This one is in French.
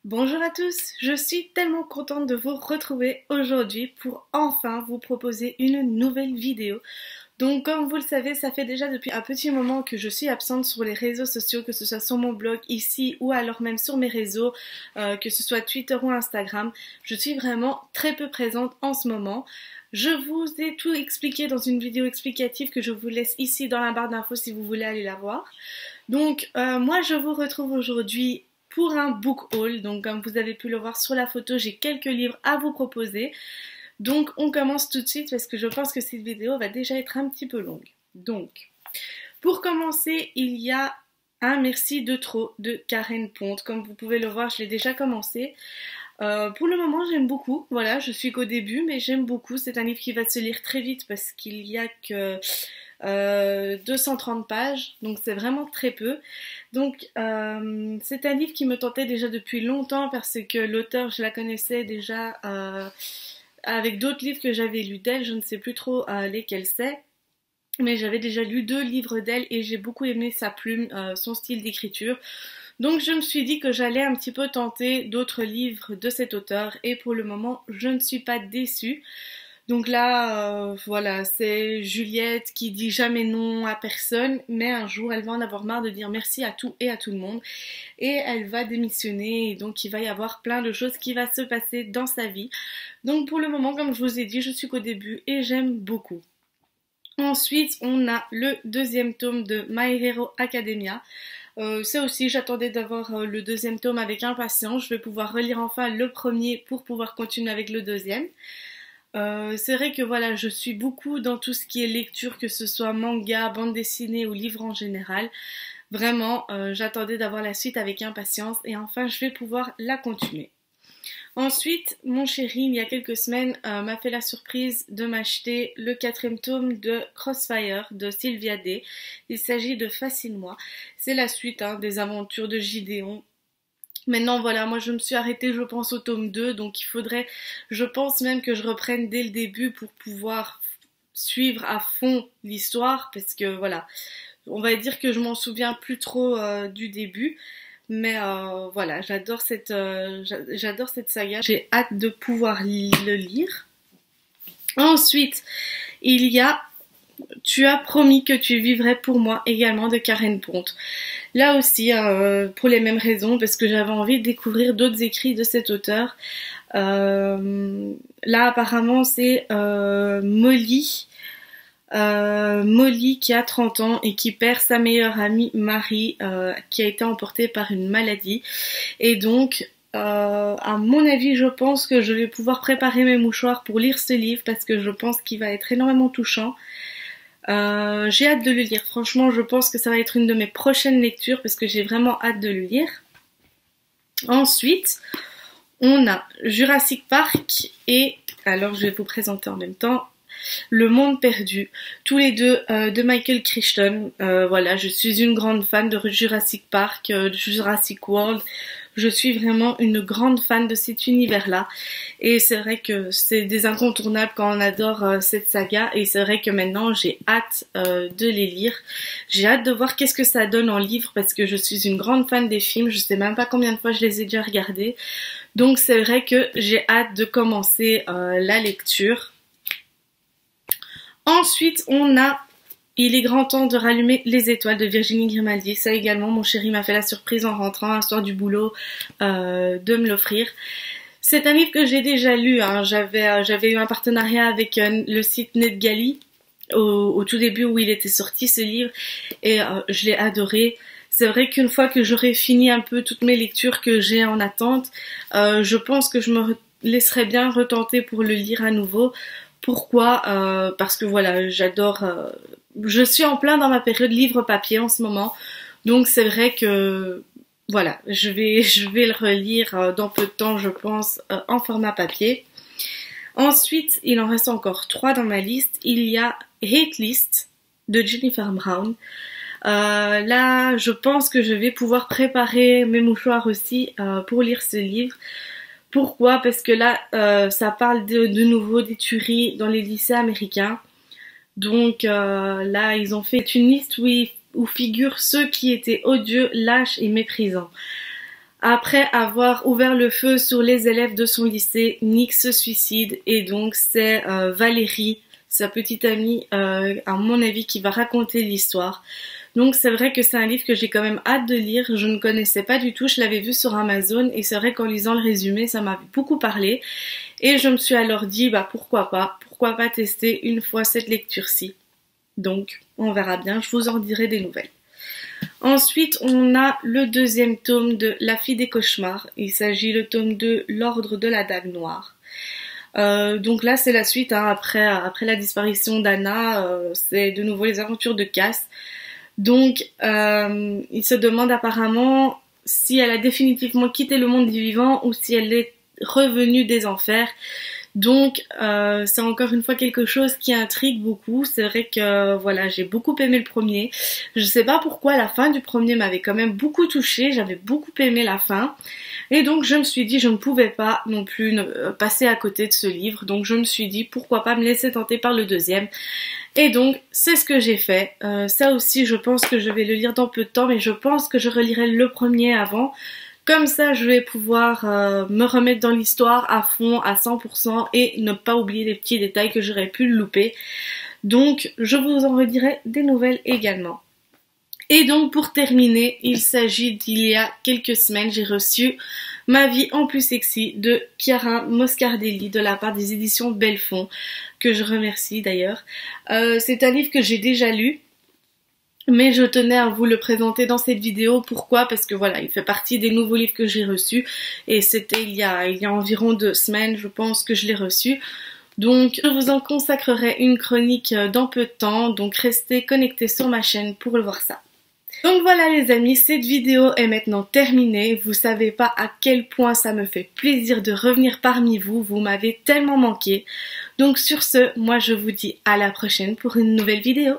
Bonjour à tous, je suis tellement contente de vous retrouver aujourd'hui pour enfin vous proposer une nouvelle vidéo. Donc comme vous le savez, ça fait déjà depuis un petit moment que je suis absente sur les réseaux sociaux, que ce soit sur mon blog ici ou alors même sur mes réseaux, que ce soit Twitter ou Instagram. Je suis vraiment très peu présente en ce moment. Je vous ai tout expliqué dans une vidéo explicative que je vous laisse ici dans la barre d'infos si vous voulez aller la voir. Donc moi je vous retrouve aujourd'hui pour un book haul. Donc comme vous avez pu le voir sur la photo, j'ai quelques livres à vous proposer. Donc on commence tout de suite parce que je pense que cette vidéo va déjà être un petit peu longue. Donc pour commencer, il y a un Merci de trop de Karen Ponte. Comme vous pouvez le voir, je l'ai déjà commencé. Pour le moment, j'aime beaucoup. Voilà, je suis qu'au début, mais j'aime beaucoup. C'est un livre qui va se lire très vite parce qu'il y a que 230 pages, donc c'est vraiment très peu. Donc c'est un livre qui me tentait déjà depuis longtemps parce que l'auteur, je la connaissais déjà avec d'autres livres que j'avais lus d'elle. Je ne sais plus trop lesquels c'est. Mais j'avais déjà lu 2 livres d'elle et j'ai beaucoup aimé sa plume, son style d'écriture. Donc je me suis dit que j'allais un petit peu tenter d'autres livres de cet auteur et pour le moment je ne suis pas déçue. Donc là, voilà, c'est Juliette qui dit jamais non à personne, mais un jour elle va en avoir marre de dire merci à tout et à tout le monde et elle va démissionner et donc il va y avoir plein de choses qui vont se passer dans sa vie. Donc pour le moment, comme je vous ai dit, je suis qu'au début et j'aime beaucoup. Ensuite, on a le 2e tome de My Hero Academia. Ça aussi, j'attendais d'avoir le 2e tome avec impatience. Je vais pouvoir relire enfin le premier pour pouvoir continuer avec le deuxième. C'est vrai que voilà, je suis beaucoup dans tout ce qui est lecture, que ce soit manga, bande dessinée ou livre en général. Vraiment, j'attendais d'avoir la suite avec impatience et enfin, je vais pouvoir la continuer. Ensuite, mon chéri, il y a quelques semaines, m'a fait la surprise de m'acheter le 4e tome de Crossfire de Sylvia Day. Il s'agit de Fascine-moi. C'est la suite des aventures de Gideon. Maintenant, voilà, moi je me suis arrêtée, je pense, au tome 2, donc il faudrait, je pense même que je reprenne dès le début pour pouvoir suivre à fond l'histoire, parce que voilà, on va dire que je m'en souviens plus trop du début. Mais voilà, j'adore cette saga. J'ai hâte de pouvoir le lire. Ensuite, il y a Tu as promis que tu vivrais pour moi également de Karen Ponte. Là aussi, pour les mêmes raisons, parce que j'avais envie de découvrir d'autres écrits de cet auteur. Là, apparemment, c'est Molly qui a 30 ans et qui perd sa meilleure amie Marie qui a été emportée par une maladie. Et donc, à mon avis, je pense que je vais pouvoir préparer mes mouchoirs pour lire ce livre parce que je pense qu'il va être énormément touchant. J'ai hâte de le lire. Franchement, je pense que ça va être une de mes prochaines lectures parce que j'ai vraiment hâte de le lire. Ensuite, on a Jurassic Park et, alors je vais vous présenter en même temps, Le Monde Perdu, tous les deux de Michael Crichton. Voilà, je suis une grande fan de Jurassic Park, de Jurassic World. Je suis vraiment une grande fan de cet univers-là. Et c'est vrai que c'est des incontournables quand on adore cette saga. Et c'est vrai que maintenant, j'ai hâte de les lire. J'ai hâte de voir qu'est-ce que ça donne en livre parce que je suis une grande fan des films. Je sais même pas combien de fois je les ai déjà regardés. Donc c'est vrai que j'ai hâte de commencer la lecture. Ensuite, on a Il est grand temps de rallumer les étoiles de Virginie Grimaldi. Ça également, mon chéri m'a fait la surprise en rentrant un soir du boulot de me l'offrir. C'est un livre que j'ai déjà lu. J'avais eu un partenariat avec le site NetGalley au tout début où il était sorti ce livre et je l'ai adoré. C'est vrai qu'une fois que j'aurai fini un peu toutes mes lectures que j'ai en attente, je pense que je me laisserai bien retenter pour le lire à nouveau. Pourquoi parce que voilà, j'adore. Je suis en plein dans ma période livre papier en ce moment, donc c'est vrai que voilà, je vais le relire dans peu de temps, je pense, en format papier. Ensuite, il en reste encore 3 dans ma liste. Il y a Hate List de Jennifer Brown. Là, je pense que je vais pouvoir préparer mes mouchoirs aussi pour lire ce livre. Pourquoi? Parce que là, ça parle de nouveau des tueries dans les lycées américains. Donc là, ils ont fait une liste où figurent ceux qui étaient odieux, lâches et méprisants. Après avoir ouvert le feu sur les élèves de son lycée, Nick se suicide et donc c'est Valérie, sa petite amie, à mon avis, qui va raconter l'histoire. Donc c'est vrai que c'est un livre que j'ai quand même hâte de lire, je ne connaissais pas du tout, je l'avais vu sur Amazon et c'est vrai qu'en lisant le résumé ça m'avait beaucoup parlé et je me suis alors dit bah pourquoi pas tester une fois cette lecture-ci. Donc on verra bien, je vous en dirai des nouvelles. Ensuite on a le deuxième tome de La fille des cauchemars, il s'agit le tome 2, L'ordre de la dague noire. Donc là c'est la suite, hein, après la disparition d'Anna, c'est de nouveau les aventures de Cass. Donc, il se demande apparemment si elle a définitivement quitté le monde des vivants ou si elle est revenue des enfers. Donc, c'est encore une fois quelque chose qui intrigue beaucoup. C'est vrai que, voilà, j'ai beaucoup aimé le premier. Je sais pas pourquoi la fin du premier m'avait quand même beaucoup touchée. J'avais beaucoup aimé la fin. Et donc, je me suis dit, je ne pouvais pas non plus passer à côté de ce livre. Donc, je me suis dit, pourquoi pas me laisser tenter par le deuxième. Et donc, c'est ce que j'ai fait. Ça aussi, je pense que je vais le lire dans peu de temps, mais je pense que je relirai le premier avant. Comme ça, je vais pouvoir me remettre dans l'histoire à fond, à 100% et ne pas oublier les petits détails que j'aurais pu louper. Donc, je vous en redirai des nouvelles également. Et donc, pour terminer, il s'agit d'il y a quelques semaines, j'ai reçu Ma vie en plus sexy de Chiara Moscardelli de la part des éditions Belfond, que je remercie d'ailleurs. C'est un livre que j'ai déjà lu, mais je tenais à vous le présenter dans cette vidéo. Pourquoi? Parce que voilà, il fait partie des nouveaux livres que j'ai reçus et c'était il y a environ 2 semaines, je pense, que je l'ai reçu. Donc je vous en consacrerai une chronique dans peu de temps, donc restez connectés sur ma chaîne pour le voir ça. Donc voilà les amis, cette vidéo est maintenant terminée. Vous savez pas à quel point ça me fait plaisir de revenir parmi vous, vous m'avez tellement manqué. Donc sur ce, moi je vous dis à la prochaine pour une nouvelle vidéo.